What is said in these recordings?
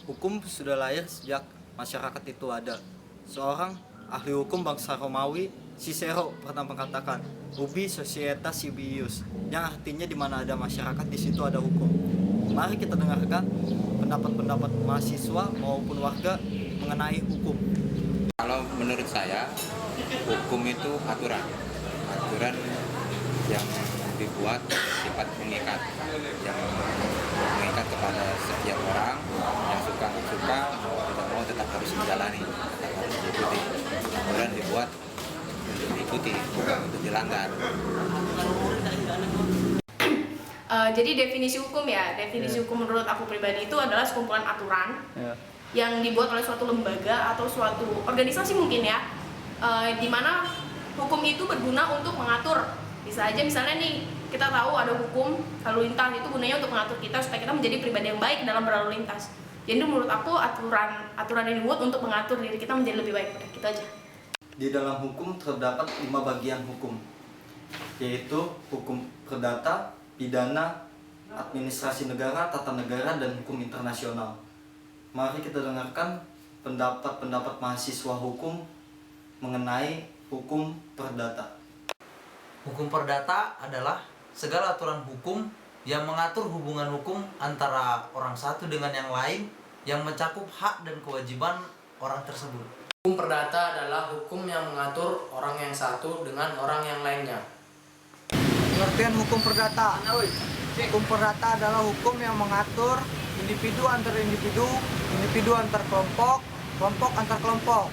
Hukum sudah lahir sejak masyarakat itu ada. Seorang ahli hukum bangsa Romawi, Cicero, pernah mengatakan, "Ubi societas civius," yang artinya di mana ada masyarakat di situ ada hukum. Mari kita dengarkan pendapat-pendapat mahasiswa maupun warga mengenai hukum. Kalau menurut saya, hukum itu aturan yang dibuat sifat mengikat, yang mengikat kepada setiap orang yang suka mau tidak mau tetap harus menjalani, tetap harus diikuti. Aturan dibuat untuk diikuti, bukan untuk dilanggar. Jadi definisi hukum hukum menurut aku pribadi itu adalah sekumpulan aturan yang dibuat oleh suatu lembaga atau suatu organisasi mungkin di mana hukum itu berguna untuk mengatur. Bisa aja misalnya nih, kita tahu ada hukum lalu lintas, itu gunanya untuk mengatur kita supaya kita menjadi pribadi yang baik dalam berlalu lintas. Jadi menurut aku aturan yang dibuat untuk mengatur diri kita menjadi lebih baik. Udah, gitu aja. Di dalam hukum terdapat 5 bagian hukum, yaitu hukum perdata, pidana, administrasi negara, tata negara, dan hukum internasional. Mari kita dengarkan pendapat-pendapat mahasiswa hukum mengenai hukum perdata. Hukum perdata adalah segala aturan hukum yang mengatur hubungan hukum antara orang satu dengan yang lain yang mencakup hak dan kewajiban orang tersebut. Hukum perdata adalah hukum yang mengatur orang yang satu dengan orang yang lainnya. Pengertian hukum perdata. Hukum perdata adalah hukum yang mengatur individu antar individu, individu antar kelompok, kelompok antar kelompok.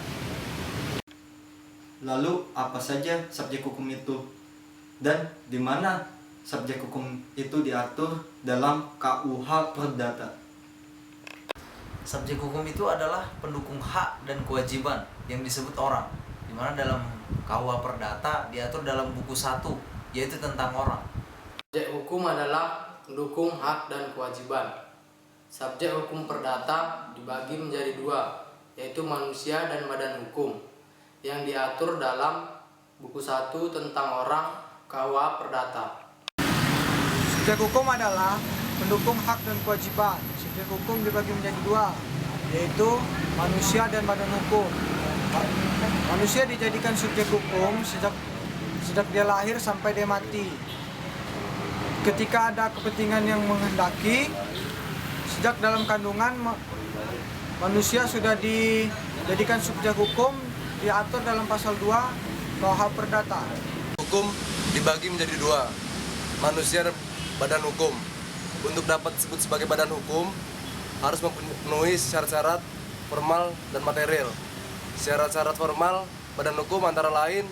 Lalu apa saja subjek hukum itu? Dan di mana subjek hukum itu diatur dalam KUH Perdata? Subjek hukum itu adalah pendukung hak dan kewajiban yang disebut orang, di mana dalam KUH Perdata diatur dalam buku 1, yaitu tentang orang. Subjek hukum adalah pendukung hak dan kewajiban. Subjek hukum perdata dibagi menjadi 2, yaitu manusia dan badan hukum, yang diatur dalam buku 1 tentang orang KUH Perdata. Subjek hukum adalah pendukung hak dan kewajiban. Subjek hukum dibagi menjadi 2, yaitu manusia dan badan hukum. Manusia dijadikan subjek hukum sejak dia lahir sampai dia mati. Ketika ada kepentingan yang menghendaki, sejak dalam kandungan manusia sudah dijadikan subjek hukum, diatur dalam pasal 2 KUH Perdata. Hukum dibagi menjadi 2, manusia dan badan hukum. Untuk dapat disebut sebagai badan hukum, harus memenuhi syarat-syarat formal dan material. Syarat-syarat formal badan hukum antara lain,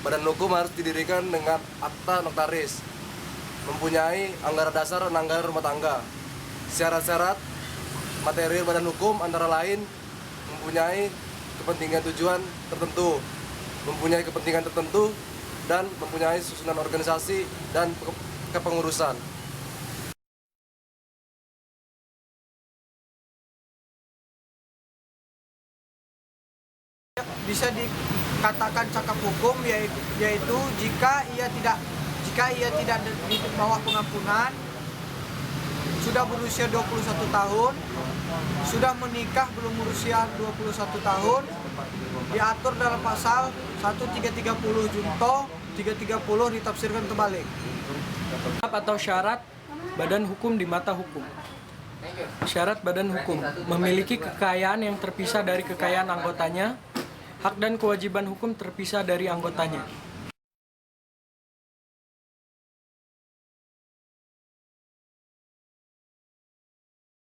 badan hukum harus didirikan dengan akta notaris, mempunyai anggaran dasar dan anggaran rumah tangga. Syarat-syarat material badan hukum antara lain, mempunyai kepentingan tujuan tertentu, mempunyai kepentingan tertentu, dan mempunyai susunan organisasi dan kepengurusan. Bisa dikatakan cakap hukum yaitu jika ia tidak di bawah pengampunan, sudah berusia 21 tahun, sudah menikah belum berusia 21 tahun, diatur dalam pasal 1330 junto 330 ditafsirkan terbalik. Atau syarat badan hukum di mata hukum. Syarat badan hukum memiliki kekayaan yang terpisah dari kekayaan anggotanya, hak dan kewajiban hukum terpisah dari anggotanya.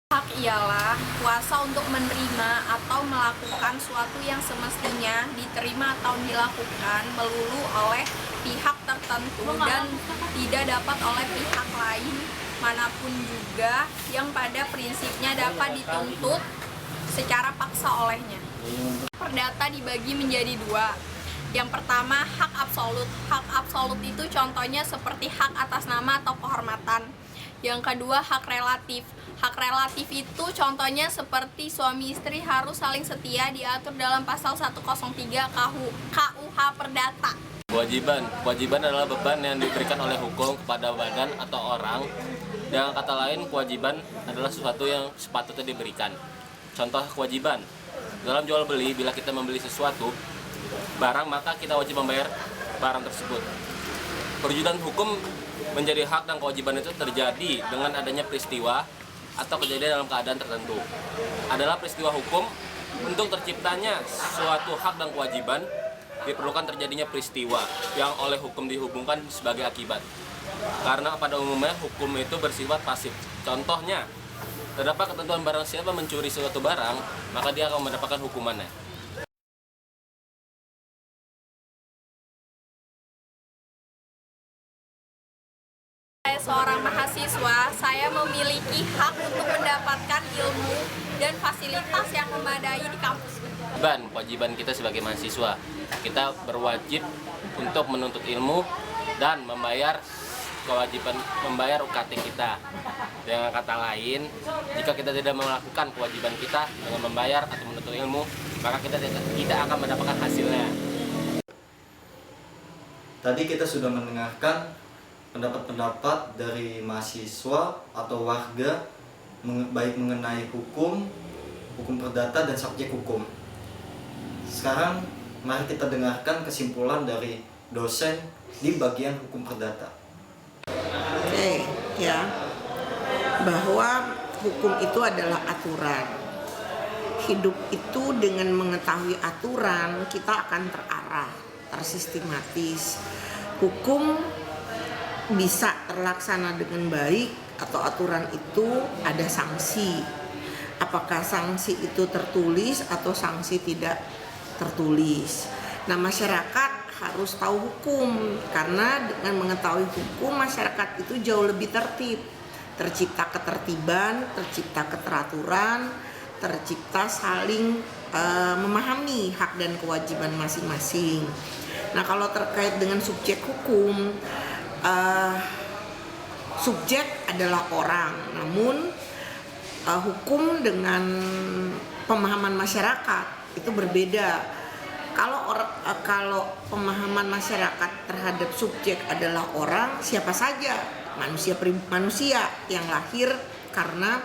Hak ialah kuasa untuk menerima atau melakukan suatu yang semestinya diterima atau dilakukan melulu oleh pihak tertentu dan tidak dapat oleh pihak lain manapun juga yang pada prinsipnya dapat dituntut secara paksa olehnya. Perdata dibagi menjadi 2. Yang pertama, hak absolut. Hak absolut itu contohnya seperti hak atas nama atau kehormatan. Yang kedua, hak relatif. Hak relatif itu contohnya seperti suami istri harus saling setia, diatur dalam pasal 103 KUH Perdata. Kewajiban adalah beban yang diberikan oleh hukum kepada badan atau orang. Dengan kata lain, kewajiban adalah sesuatu yang sepatutnya diberikan. Contoh kewajiban. Dalam jual beli, bila kita membeli sesuatu barang, maka kita wajib membayar barang tersebut. Perwujudan hukum menjadi hak dan kewajiban itu terjadi dengan adanya peristiwa atau kejadian dalam keadaan tertentu. Adalah peristiwa hukum. Untuk terciptanya suatu hak dan kewajiban diperlukan terjadinya peristiwa yang oleh hukum dihubungkan sebagai akibat. Karena pada umumnya hukum itu bersifat pasif. Contohnya, terdapat ketentuan barang siapa mencuri suatu barang, maka dia akan mendapatkan hukumannya. Saya seorang mahasiswa, saya memiliki hak untuk mendapatkan ilmu dan fasilitas yang memadai di kampus. Kewajiban kita sebagai mahasiswa, kita berwajib untuk menuntut ilmu dan membayar kewajiban membayar UKT kita. Dengan kata lain, jika kita tidak melakukan kewajiban kita dengan membayar atau menuntut ilmu, maka kita tidak akan mendapatkan hasilnya. Tadi kita sudah mendengarkan pendapat-pendapat dari mahasiswa atau warga baik mengenai hukum perdata dan subjek hukum. Sekarang mari kita dengarkan kesimpulan dari dosen di bagian hukum perdata. Oke, ya. Bahwa hukum itu adalah aturan. Hidup itu dengan mengetahui aturan, kita akan terarah, tersistematis. Hukum bisa terlaksana dengan baik atau aturan itu ada sanksi. Apakah sanksi itu tertulis atau sanksi tidak tertulis. Nah, masyarakat harus tahu hukum karena dengan mengetahui hukum masyarakat itu jauh lebih tertib. Tercipta ketertiban, tercipta keteraturan, tercipta saling memahami hak dan kewajiban masing-masing. Nah, kalau terkait dengan subjek hukum, subjek adalah orang, namun hukum dengan pemahaman masyarakat itu berbeda. Kalau pemahaman masyarakat terhadap subjek adalah orang, siapa saja manusia yang lahir karena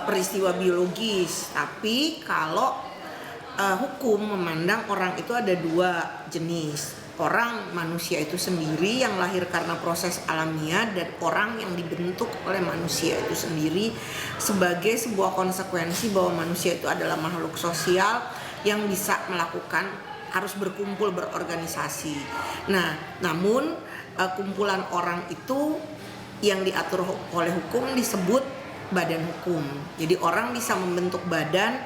peristiwa biologis. Tapi kalau hukum memandang orang itu ada dua jenis. Orang manusia itu sendiri yang lahir karena proses alamiah, dan orang yang dibentuk oleh manusia itu sendiri sebagai sebuah konsekuensi bahwa manusia itu adalah makhluk sosial yang bisa melakukan, harus berkumpul, berorganisasi. Nah, namun kumpulan orang itu yang diatur oleh hukum disebut badan hukum. Jadi orang bisa membentuk badan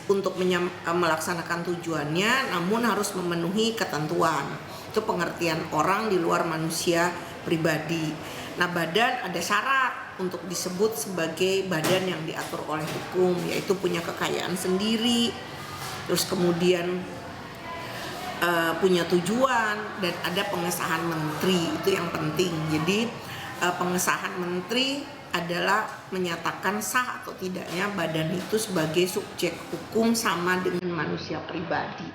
untuk melaksanakan tujuannya, namun harus memenuhi ketentuan. Itu pengertian orang di luar manusia pribadi. Nah, badan ada syarat untuk disebut sebagai badan yang diatur oleh hukum, yaitu punya kekayaan sendiri, terus kemudian punya tujuan, dan ada pengesahan menteri. Itu yang penting. Jadi pengesahan menteri adalah menyatakan sah atau tidaknya badan itu sebagai subjek hukum sama dengan manusia pribadi.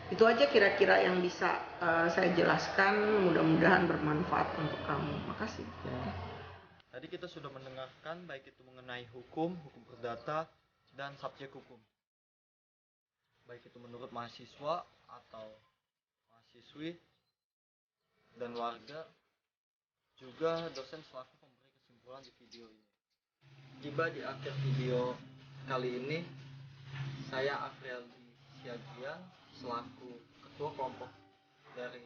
Itu aja kira-kira yang bisa saya jelaskan, mudah-mudahan bermanfaat untuk kamu. Makasih. Tadi kita sudah mendengarkan baik itu mengenai hukum perdata, dan subjek hukum. Baik itu menurut mahasiswa atau mahasiswi dan warga, juga dosen selaku pemberi kesimpulan di video ini. Tiba di akhir video kali ini, saya Afrialdi Siagian selaku ketua kelompok dari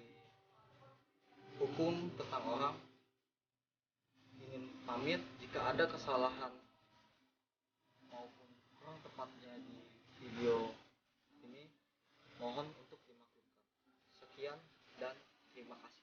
hukum tentang orang ingin pamit. Jika ada kesalahan maupun kurang tepatnya di video ini, mohon untuk dimaklumkan. Sekian dan terima kasih.